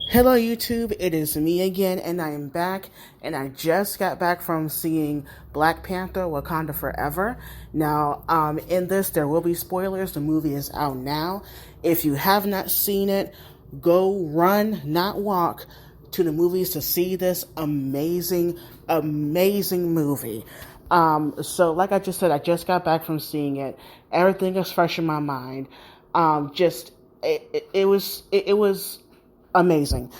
Hello YouTube, it is me again and I am back, and I just got back from seeing Black Panther Wakanda Forever. Now, in this there will be spoilers. The movie is out now. If you have not seen it, go run, not walk, to the movies to see this amazing movie. So like I just said, I just got back from seeing it. Everything is fresh in my mind. It was amazing.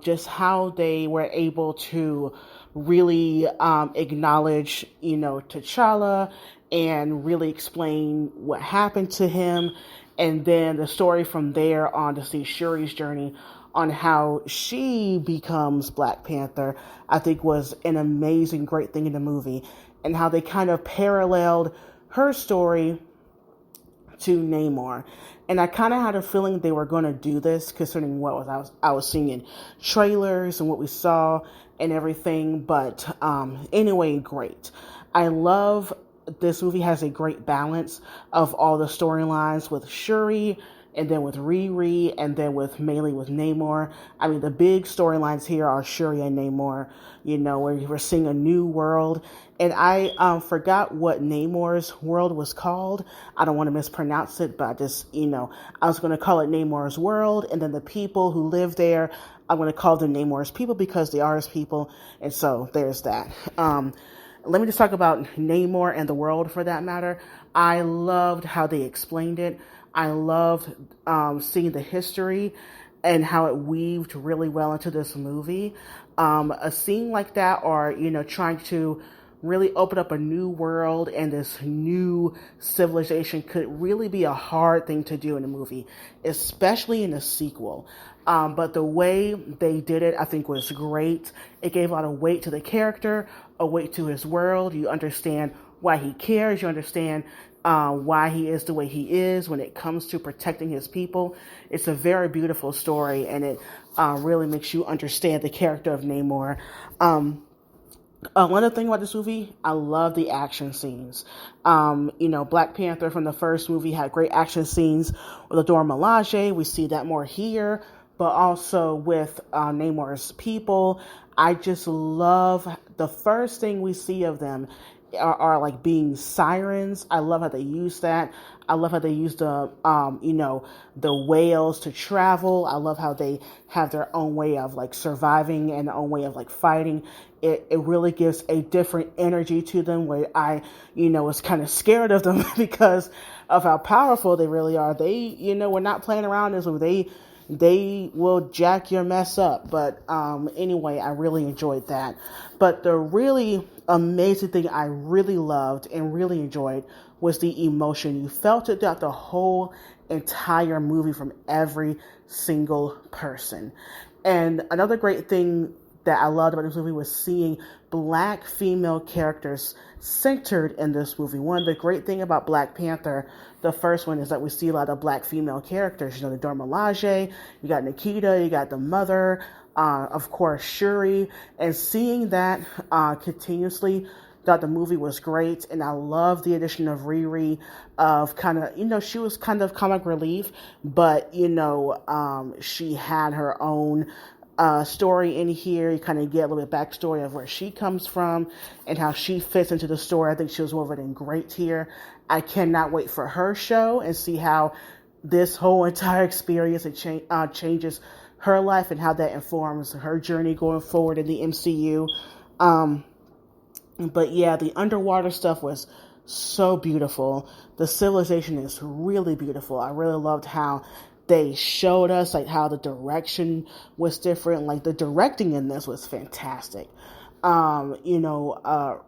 Just how they were able to really acknowledge, T'Challa, and really explain what happened to him, and then the story from there on to see Shuri's journey on how she becomes Black Panther, I think was an amazing, great thing in the movie, and how they kind of paralleled her story to Namor. And I kind of had a feeling they were going to do this, considering what I was seeing in trailers and what we saw and everything. But anyway, great. I love this movie. Has a great balance of all the storylines with Shuri, and then with Riri, and then mainly with Namor. I mean, the big storylines here are Shuri and Namor, where we're seeing a new world. And I forgot what Namor's world was called. I don't want to mispronounce it, but I was going to call it Namor's world, and then the people who live there, I'm going to call them Namor's people because they are his people. And so there's that. Let me just talk about Namor and the world for that matter. I loved how they explained it. I loved seeing the history and how it weaved really well into this movie. A scene like that, or, trying to really open up a new world and this new civilization, could really be a hard thing to do in a movie, especially in a sequel. But the way they did it, I think, was great. It gave a lot of weight to the character, a weight to his world. You understand why he cares. You understand why he is the way he is when it comes to protecting his people. It's a very beautiful story, and it really makes you understand the character of Namor. One other thing about this movie, I love the action scenes. Black Panther from the first movie had great action scenes with Adora Milaje. We see that more here, but also with Namor's people. I just love the first thing we see of them are like being sirens. I love how they use that. I love how they use the whales to travel. I love how they have their own way of like surviving and their own way of like fighting. It really gives a different energy to them, where I, was kind of scared of them because of how powerful they really are. They, we're not playing around this movie. They will jack your mess up. But anyway, I really enjoyed that. But the really amazing thing I really loved and really enjoyed was the emotion. You felt it throughout the whole entire movie from every single person. And another great thing that I loved about this movie was seeing Black female characters centered in this movie. One of the great things about Black Panther, the first one, is that we see a lot of Black female characters. The Dora Milaje, you got Nikita, you got the mother, of course Shuri, and seeing that continuously throughout the movie was great. And I love the addition of Riri, of kind of, she was kind of comic relief, but she had her own story in here. You kind of get a little bit backstory of where she comes from and how she fits into the story. I think she was woven in great here. I cannot wait for her show and see how this whole entire experience changes her life and how that informs her journey going forward in the MCU. But yeah, the underwater stuff was so beautiful. The civilization is really beautiful. I really loved how they showed us like how the direction was different. Like the directing in this was fantastic. Ryan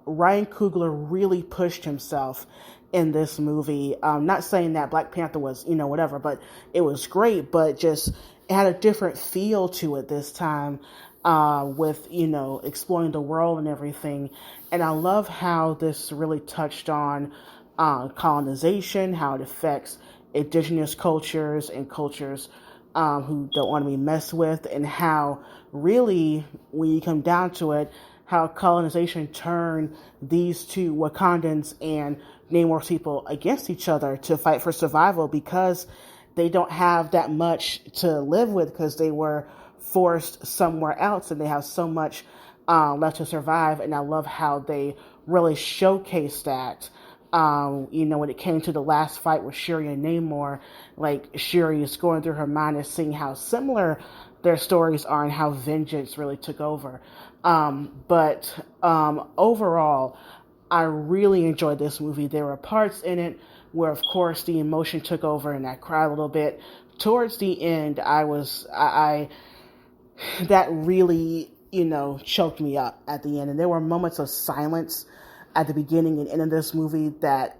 Coogler really pushed himself in this movie. Not saying that Black Panther was, whatever, but it was great, but just it had a different feel to it this time, with, exploring the world and everything. And I love how this really touched on colonization, how it affects indigenous cultures and cultures who don't want to be messed with, and how really, when you come down to it, how colonization turned these two Wakandans and Namor's people against each other to fight for survival, because they don't have that much to live with, because they were forced somewhere else, and they have so much left to survive. And I love how they really showcase that. When it came to the last fight with Shuri and Namor, like Shuri is going through her mind and seeing how similar their stories are and how vengeance really took over. But overall, I really enjoyed this movie. There were parts in it where, of course, the emotion took over and I cried a little bit. Towards the end, I that really, choked me up at the end. And there were moments of silence at the beginning and end of this movie that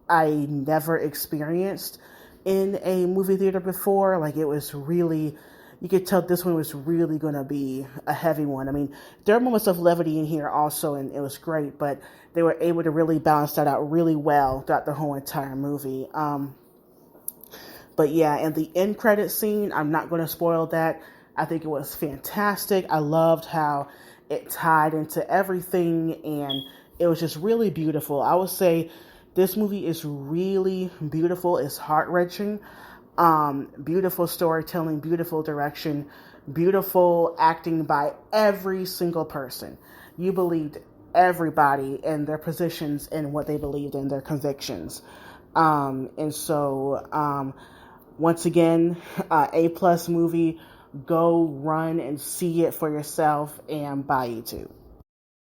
I never experienced in a movie theater before. Like, it was really, you could tell this one was really going to be a heavy one. I mean, there are moments of levity in here also, and it was great, but they were able to really balance that out really well throughout the whole entire movie. But yeah, and the end credit scene, I'm not going to spoil that. I think it was fantastic. I loved how it tied into everything, and it was just really beautiful. I would say this movie is really beautiful. It's heart-wrenching. Beautiful storytelling, beautiful direction, beautiful acting by every single person. You believed everybody in their positions and what they believed in, their convictions. Once again, A+ movie. Go run and see it for yourself and buy YouTube.